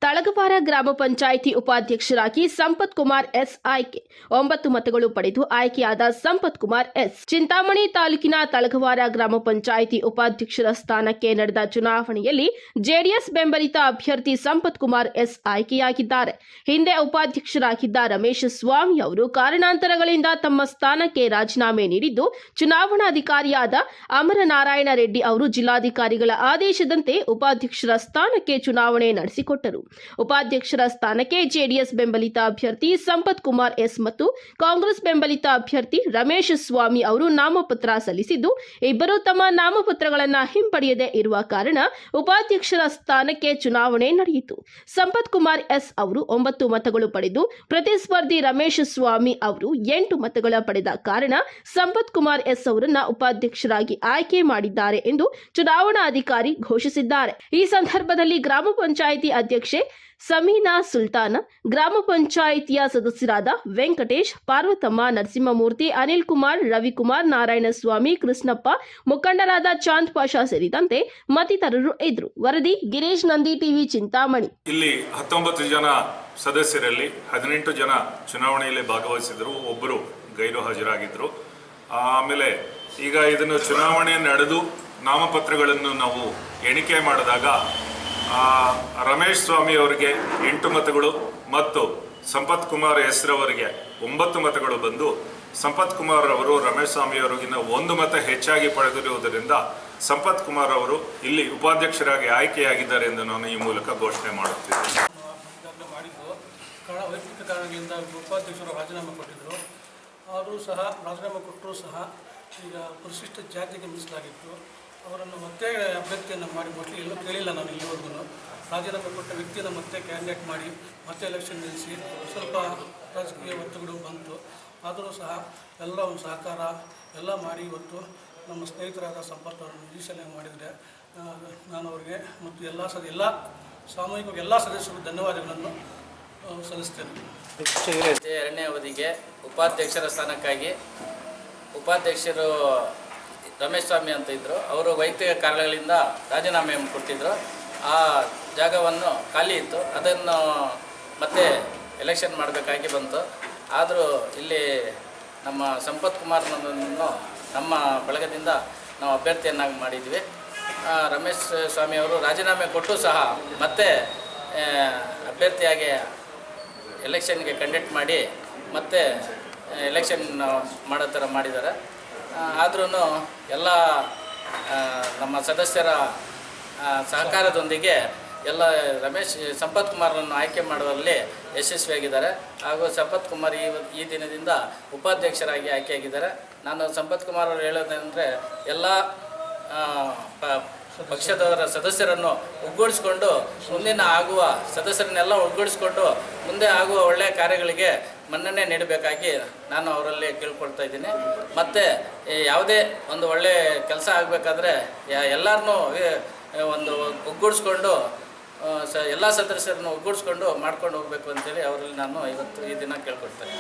ತಳಗವಾರ ಗ್ರಾಮ ಪಂಚಾಯಿತಿ ಉಪಾಧ್ಯಕ್ಷರಾಗಿ ಸಂಪತ್ ಕುಮಾರ್ ಎಸ್ ಆಯ್ಕೆ 9 ಮತಗಳು ಪಡೆದು ಆಯ್ಕೆಯಾದ ಸಂಪತ್ ಕುಮಾರ್ ಎಸ್. ಚಿಂತಾಮಣಿ ತಾಲೂಕಿನ ತಳಗವಾರ ಗ್ರಾಮ ಪಂಚಾಯಿತಿ ಉಪಾಧ್ಯಕ್ಷರ ಸ್ಥಾನಕ್ಕೆ ನಡೆದ ಚುನಾವಣೆಯಲ್ಲಿ ಜೆಡಿಎಸ್ ಬೆಂಬಲಿತ ಅಭ್ಯರ್ಥಿ ಸಂಪತ್ ಕುಮಾರ್ ಎಸ್ ಆಯ್ಕೆಯಾಗಿದ್ದಾರೆ. ಹಿಂದೆ ಉಪಾಧ್ಯಕ್ಷರಾಗಿದ್ದ ರಮೇಶ್ ಸ್ವಾಮಿ ಅವರು ಕಾರಣಾಂತರಗಳಿಂದ ತಮ್ಮ ಸ್ಥಾನಕ್ಕೆ ರಾಜೀನಾಮೆ ನೀಡಿದ್ದು, ಚುನಾವಣಾಧಿಕಾರಿಯಾದ ಅಮರನಾರಾಯಣ ರೆಡ್ಡಿ ಅವರು ಜಿಲ್ಲಾಧಿಕಾರಿಗಳ ಆದೇಶದಂತೆ ಉಪಾಧ್ಯಕ್ಷರ ಸ್ಥಾನಕ್ಕೆ ಚುನಾವಣೆ ನಡೆಸಿಕೊಟ್ಟರು. ಉಪಾಧ್ಯಕ್ಷರ ಸ್ಥಾನಕ್ಕೆ ಜೆಡಿಎಸ್ ಬೆಂಬಲಿತ ಅಭ್ಯರ್ಥಿ ಸಂಪತ್ ಕುಮಾರ್ ಎಸ್ ಮತ್ತು ಕಾಂಗ್ರೆಸ್ ಬೆಂಬಲಿತ ಅಭ್ಯರ್ಥಿ ರಮೇಶ್ ಸ್ವಾಮಿ ಅವರು ನಾಮಪತ್ರ ಸಲ್ಲಿಸಿದ್ದು, ಇಬ್ಬರು ತಮ್ಮ ನಾಮಪತ್ರಗಳನ್ನು ಹಿಂಪಡೆಯದೇ ಇರುವ ಕಾರಣ ಉಪಾಧ್ಯಕ್ಷರ ಸ್ಥಾನಕ್ಕೆ ಚುನಾವಣೆ ನಡೆಯಿತು. ಸಂಪತ್ ಕುಮಾರ್ ಎಸ್ ಅವರು 9 ಮತಗಳು ಪಡೆದು ಪ್ರತಿಸ್ಪರ್ಧಿ ರಮೇಶ್ ಸ್ವಾಮಿ ಅವರು 8 ಮತಗಳ ಪಡೆದ ಕಾರಣ ಸಂಪತ್ ಕುಮಾರ್ ಎಸ್ ಅವರನ್ನ ಉಪಾಧ್ಯಕ್ಷರಾಗಿ ಆಯ್ಕೆ ಮಾಡಿದ್ದಾರೆ ಎಂದು ಚುನಾವಣಾಧಿಕಾರಿ ಘೋಷಿಸಿದ್ದಾರೆ. ಈ ಸಂದರ್ಭದಲ್ಲಿ ಗ್ರಾಮ ಪಂಚಾಯಿತಿ ಅಧ್ಯಕ್ಷೆ ಸಮೀನಾ ಸುಲ್ತಾನ, ಗ್ರಾಮ ಪಂಚಾಯಿತಿಯ ಸದಸ್ಯರಾದ ವೆಂಕಟೇಶ್, ಪಾರ್ವತಮ್ಮ, ನರಸಿಂಹಮೂರ್ತಿ, ಅನಿಲ್ ಕುಮಾರ್, ರವಿಕುಮಾರ್, ನಾರಾಯಣಸ್ವಾಮಿ, ಕೃಷ್ಣಪ್ಪ, ಮುಖಂಡರಾದ ಚಾಂದ್ ಪಾಷಾ ಸೇರಿದಂತೆ ಮತ್ತಿತರರು ಇದ್ದರು. ವರದಿ ಗಿರೀಶ್ ನಂದಿ, ಟಿವಿ, ಚಿಂತಾಮಣಿ. ಇಲ್ಲಿ 19 ಜನ ಸದಸ್ಯರಲ್ಲಿ 18 ಜನ ಚುನಾವಣೆಯಲ್ಲಿ ಭಾಗವಹಿಸಿದ್ರು, ಒಬ್ಬರು ಗೈರು ಹಾಜರಾಗಿದ್ರು. ಆಮೇಲೆ ಈಗ ಇದನ್ನು ಚುನಾವಣೆ ನಡೆದು ನಾಮಪತ್ರಗಳನ್ನು ನಾವು ಎಣಿಕೆ ಮಾಡಿದಾಗ ರಮೇಶ್ ಸ್ವಾಮಿ ಅವರಿಗೆ 8 ಮತಗಳು ಮತ್ತು ಸಂಪತ್ ಕುಮಾರ್ ಎಸ್ ರವರಿಗೆ 9 ಮತಗಳು ಬಂದು, ಸಂಪತ್ ಕುಮಾರ್ ಅವರು ರಮೇಶ್ ಸ್ವಾಮಿ ಅವರಿಗಿಂತ 1 ಮತ ಹೆಚ್ಚಾಗಿ ಪಡೆದಿರುವುದರಿಂದ ಸಂಪತ್ ಕುಮಾರ್ ಅವರು ಇಲ್ಲಿ ಉಪಾಧ್ಯಕ್ಷರಾಗಿ ಆಯ್ಕೆಯಾಗಿದ್ದಾರೆ ಎಂದು ನಾನು ಈ ಮೂಲಕ ಘೋಷಣೆ ಮಾಡುತ್ತಿದ್ದೇನೆ. ವೈಯಕ್ತಿಕ ಕಾರಣಗಳಿಂದ ಉಪಾಧ್ಯಕ್ಷರು ರಾಜೀನಾಮೆ ಕೊಟ್ಟಿದ್ದರು. ಆದರೂ ಸಹ ರಾಜೀನಾಮೆ ಕೊಟ್ಟರೂ ಸಹ ಈಗ ಪರಿಶಿಷ್ಟ ಜಾತಿಗೆ ಮೀಸಲಾಗಿತ್ತು. ಅವರನ್ನು ಮತ್ತೆ ಅಭ್ಯರ್ಥಿಯನ್ನು ಮಾಡಿ ಮೋಸ್ಟ್ಲಿ ಎಲ್ಲೂ ಕೇಳಿಲ್ಲ. ನಾನು ಇಲ್ಲಿವರೆಗೂ ರಾಜೀನಾಮೆ ಕೊಟ್ಟ ವ್ಯಕ್ತಿಯನ್ನು ಮತ್ತೆ ಕ್ಯಾಂಡಿಡೇಟ್ ಮಾಡಿ ಮತ್ತೆ ಎಲೆಕ್ಷನ್ ನಿಲ್ಲಿಸಿ ಸ್ವಲ್ಪ ರಾಜಕೀಯ ಒತ್ತಡಗಳು ಬಂತು. ಆದರೂ ಸಹ ಎಲ್ಲ ಒಂದು ಸಹಕಾರ ಎಲ್ಲ ಮಾಡಿ ಇವತ್ತು ನಮ್ಮ ಸ್ನೇಹಿತರಾದ ಸಂಪರ್ಕ ಅವರನ್ನು ಈ ಸಲ ಮಾಡಿದರೆ ನಾನು ಅವರಿಗೆ ಮತ್ತು ಎಲ್ಲ ಸಾಮೂಹಿಕವಾಗಿ ಎಲ್ಲ ಸದಸ್ಯರು ಧನ್ಯವಾದಗಳನ್ನು ಸಲ್ಲಿಸ್ತೇನೆ. ಎರಡನೇ ಅವಧಿಗೆ ಉಪಾಧ್ಯಕ್ಷರ ಸ್ಥಾನಕ್ಕಾಗಿ ಉಪಾಧ್ಯಕ್ಷರು ರಮೇಶ್ ಸ್ವಾಮಿ ಅಂತ ಇದ್ದರು. ಅವರು ವೈಯಕ್ತಿಕ ಕಾರಣಗಳಿಂದ ರಾಜೀನಾಮೆ ಕೊಟ್ಟಿದ್ದರು. ಆ ಜಾಗವನ್ನು ಖಾಲಿ ಇತ್ತು, ಅದನ್ನು ಮತ್ತೆ ಎಲೆಕ್ಷನ್ ಮಾಡಬೇಕಾಗಿ ಬಂತು. ಆದರೂ ಇಲ್ಲಿ ನಮ್ಮ ಸಂಪತ್ ಕುಮಾರ್ನನ್ನು ನಮ್ಮ ಬಳಗದಿಂದ ನಾವು ಅಭ್ಯರ್ಥಿಯನ್ನಾಗಿ ಮಾಡಿದ್ವಿ. ರಮೇಶ್ ಸ್ವಾಮಿ ಅವರು ರಾಜೀನಾಮೆ ಕೊಟ್ಟು ಸಹ ಮತ್ತೆ ಅಭ್ಯರ್ಥಿಯಾಗಿ ಎಲೆಕ್ಷನ್ಗೆ ಕಂಡಕ್ಟ್ ಮಾಡಿ ಮತ್ತೆ ಎಲೆಕ್ಷನ್ ಮಾಡೋ ಥರ ಮಾಡಿದ್ದಾರೆ. ಆದ್ರೂ ಎಲ್ಲ ನಮ್ಮ ಸದಸ್ಯರ ಸಹಕಾರದೊಂದಿಗೆ ಎಲ್ಲ ಸಂಪತ್ ಕುಮಾರನ್ನು ಆಯ್ಕೆ ಮಾಡುವಲ್ಲಿ ಯಶಸ್ವಿಯಾಗಿದ್ದಾರೆ. ಹಾಗೂ ಸಂಪತ್ ಕುಮಾರ್ ಈ ದಿನದಿಂದ ಉಪಾಧ್ಯಕ್ಷರಾಗಿ ಆಯ್ಕೆಯಾಗಿದ್ದಾರೆ. ನಾನು ಸಂಪತ್ ಕುಮಾರ್ ಅವರು ಹೇಳೋದಂದರೆ ಎಲ್ಲ ಪಕ್ಷದವರ ಸದಸ್ಯರನ್ನು ಒಗ್ಗೂಡಿಸ್ಕೊಂಡು ಮುಂದಿನ ಆಗುವ ಸದಸ್ಯರನ್ನೆಲ್ಲ ಒಗ್ಗೂಡಿಸ್ಕೊಂಡು ಮುಂದೆ ಆಗುವ ಒಳ್ಳೆಯ ಕಾರ್ಯಗಳಿಗೆ ಮನ್ನಣೆ ನೀಡಬೇಕಾಗಿ ನಾನು ಅವರಲ್ಲಿ ಕೇಳ್ಕೊಳ್ತಾ ಇದ್ದೀನಿ. ಮತ್ತು ಯಾವುದೇ ಒಂದು ಒಳ್ಳೆಯ ಕೆಲಸ ಆಗಬೇಕಾದ್ರೆ ಎಲ್ಲರನ್ನೂ ಒಂದು ಒಗ್ಗೂಡಿಸ್ಕೊಂಡು ಎಲ್ಲ ಸದಸ್ಯರನ್ನು ಒಗ್ಗೂಡಿಸ್ಕೊಂಡು ಮಾಡ್ಕೊಂಡು ಹೋಗಬೇಕು ಅಂತೇಳಿ ಅವರಲ್ಲಿ ನಾನು ಈ ದಿನ ಕೇಳ್ಕೊಳ್ತೇನೆ.